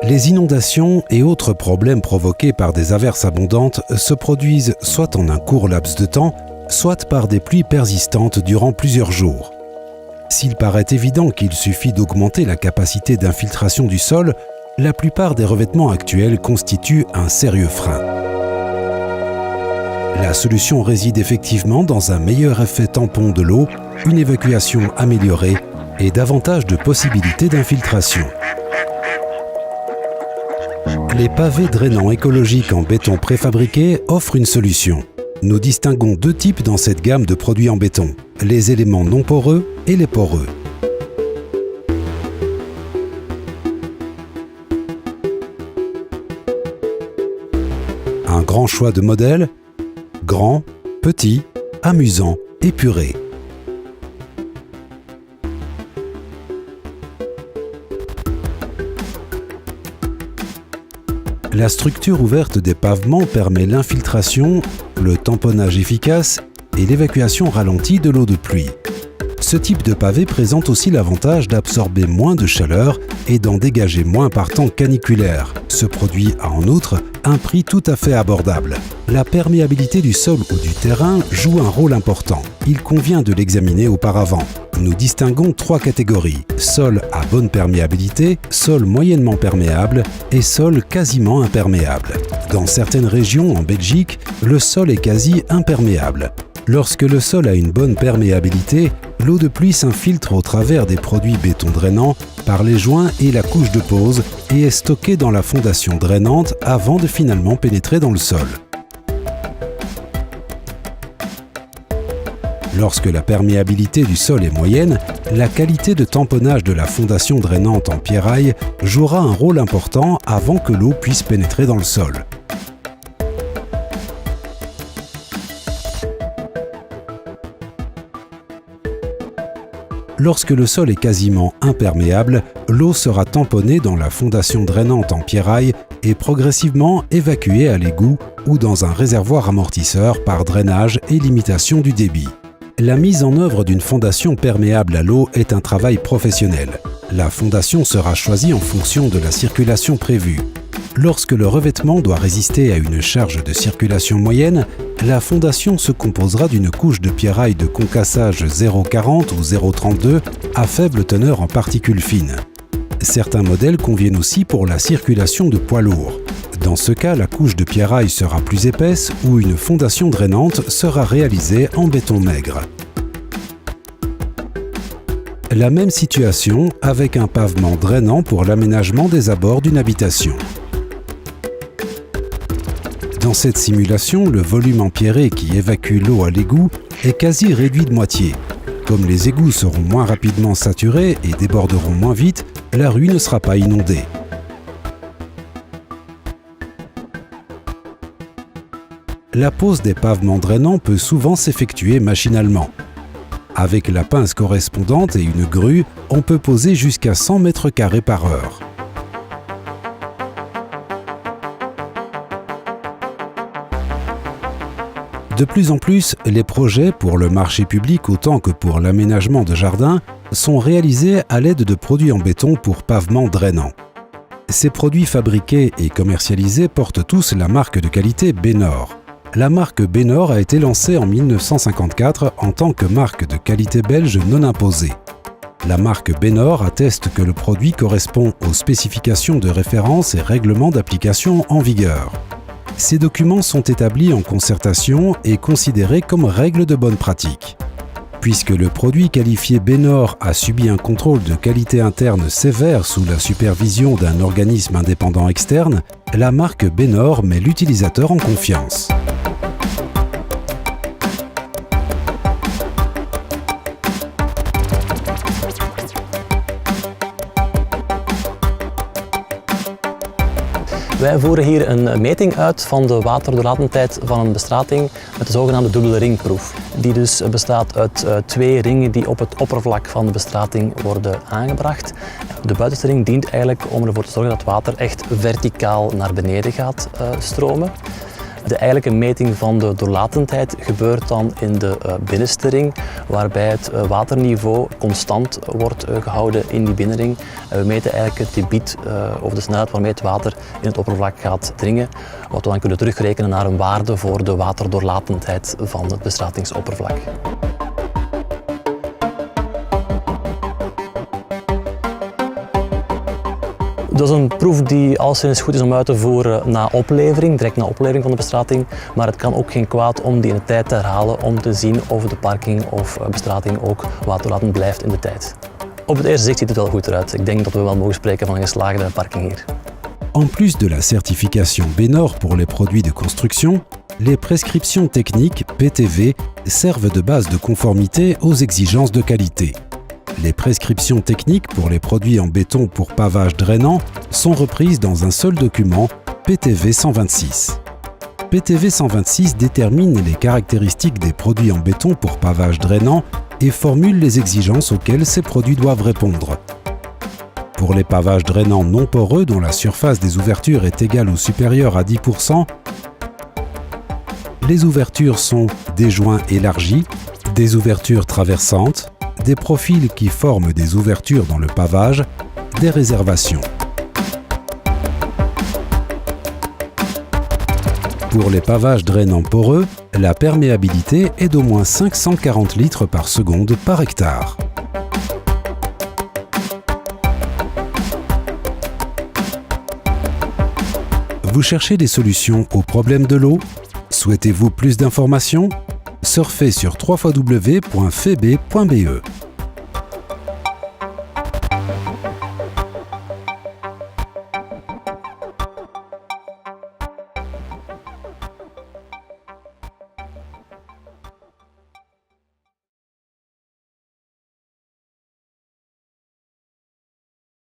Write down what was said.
Les inondations et autres problèmes provoqués par des averses abondantes se produisent soit en un court laps de temps, soit par des pluies persistantes durant plusieurs jours. S'il paraît évident qu'il suffit d'augmenter la capacité d'infiltration du sol, la plupart des revêtements actuels constituent un sérieux frein. La solution réside effectivement dans un meilleur effet tampon de l'eau, une évacuation améliorée et davantage de possibilités d'infiltration. Les pavés drainants écologiques en béton préfabriqué offrent une solution. Nous distinguons deux types dans cette gamme de produits en béton, les éléments non poreux et les poreux. Un grand choix de modèles, grand, petit, amusant, épuré. La structure ouverte des pavements permet l'infiltration, le tamponnage efficace et l'évacuation ralentie de l'eau de pluie. Ce type de pavé présente aussi l'avantage d'absorber moins de chaleur et d'en dégager moins par temps caniculaire. Ce produit a en outre un prix tout à fait abordable. La perméabilité du sol ou du terrain joue un rôle important. Il convient de l'examiner auparavant. Nous distinguons trois catégories: sol à bonne perméabilité, sol moyennement perméable et sol quasiment imperméable. Dans certaines régions en Belgique, le sol est quasi imperméable. Lorsque le sol a une bonne perméabilité, l'eau de pluie s'infiltre au travers des produits béton drainants par les joints et la couche de pose et est stockée dans la fondation drainante avant de finalement pénétrer dans le sol. Lorsque la perméabilité du sol est moyenne, la qualité de tamponnage de la fondation drainante en pierraille jouera un rôle important avant que l'eau puisse pénétrer dans le sol. Lorsque le sol est quasiment imperméable, l'eau sera tamponnée dans la fondation drainante en pierraille et progressivement évacuée à l'égout ou dans un réservoir amortisseur par drainage et limitation du débit. La mise en œuvre d'une fondation perméable à l'eau est un travail professionnel. La fondation sera choisie en fonction de la circulation prévue. Lorsque le revêtement doit résister à une charge de circulation moyenne, la fondation se composera d'une couche de pierraille de concassage 0,40 ou 0,32 à faible teneur en particules fines. Certains modèles conviennent aussi pour la circulation de poids lourds. Dans ce cas, la couche de pierraille sera plus épaisse ou une fondation drainante sera réalisée en béton maigre. La même situation avec un pavement drainant pour l'aménagement des abords d'une habitation. Dans cette simulation, le volume empierré qui évacue l'eau à l'égout est quasi réduit de moitié. Comme les égouts seront moins rapidement saturés et déborderont moins vite, la rue ne sera pas inondée. La pose des pavements drainants peut souvent s'effectuer machinalement. Avec la pince correspondante et une grue, on peut poser jusqu'à 100 mètres carrés par heure. De plus en plus, les projets pour le marché public autant que pour l'aménagement de jardins sont réalisés à l'aide de produits en béton pour pavements drainants. Ces produits fabriqués et commercialisés portent tous la marque de qualité Bénor. La marque Bénor a été lancée en 1954 en tant que marque de qualité belge non imposée. La marque Bénor atteste que le produit correspond aux spécifications de référence et règlements d'application en vigueur. Ces documents sont établis en concertation et considérés comme règles de bonne pratique. Puisque le produit qualifié Bénor a subi un contrôle de qualité interne sévère sous la supervision d'un organisme indépendant externe, la marque Bénor met l'utilisateur en confiance. Wij voeren hier een meting uit van de waterdoorlatendheid van een bestrating met de zogenaamde dubbele ringproef. Die dus bestaat uit twee ringen die op het oppervlak van de bestrating worden aangebracht. De buitenste ring dient eigenlijk om ervoor te zorgen dat water echt verticaal naar beneden gaat stromen. De eigenlijke meting van de doorlatendheid gebeurt dan in de binnenste ring, waarbij het waterniveau constant wordt gehouden in die binnenring. We meten eigenlijk het debiet of de snelheid waarmee het water in het oppervlak gaat dringen, wat we dan kunnen terugrekenen naar een waarde voor de waterdoorlatendheid van het bestratingsoppervlak. Dat is een proef die alleszins goed is om uit te voeren na oplevering, direct na oplevering van de bestrating. Maar het kan ook geen kwaad om die in de tijd te herhalen om te zien of de parking of bestrating ook waterdoorlatend blijft in de tijd. Op het eerste zicht ziet het wel goed eruit. Ik denk dat we wel mogen spreken van een geslaagde parking hier. En plus de la certification BENOR pour les produits de construction, les prescriptions techniques PTV servent de base de conformité aux exigences de qualité. Les prescriptions techniques pour les produits en béton pour pavage drainant sont reprises dans un seul document, PTV 126. PTV 126 détermine les caractéristiques des produits en béton pour pavage drainant et formule les exigences auxquelles ces produits doivent répondre. Pour les pavages drainants non poreux dont la surface des ouvertures est égale ou supérieure à 10%, les ouvertures sont des joints élargis, des ouvertures traversantes, des profils qui forment des ouvertures dans le pavage, des réservations. Pour les pavages drainants poreux, la perméabilité est d'au moins 540 litres par seconde par hectare. Vous cherchez des solutions aux problèmes de l'eau? Souhaitez-vous plus d'informations? Surfez sur www.febe.be.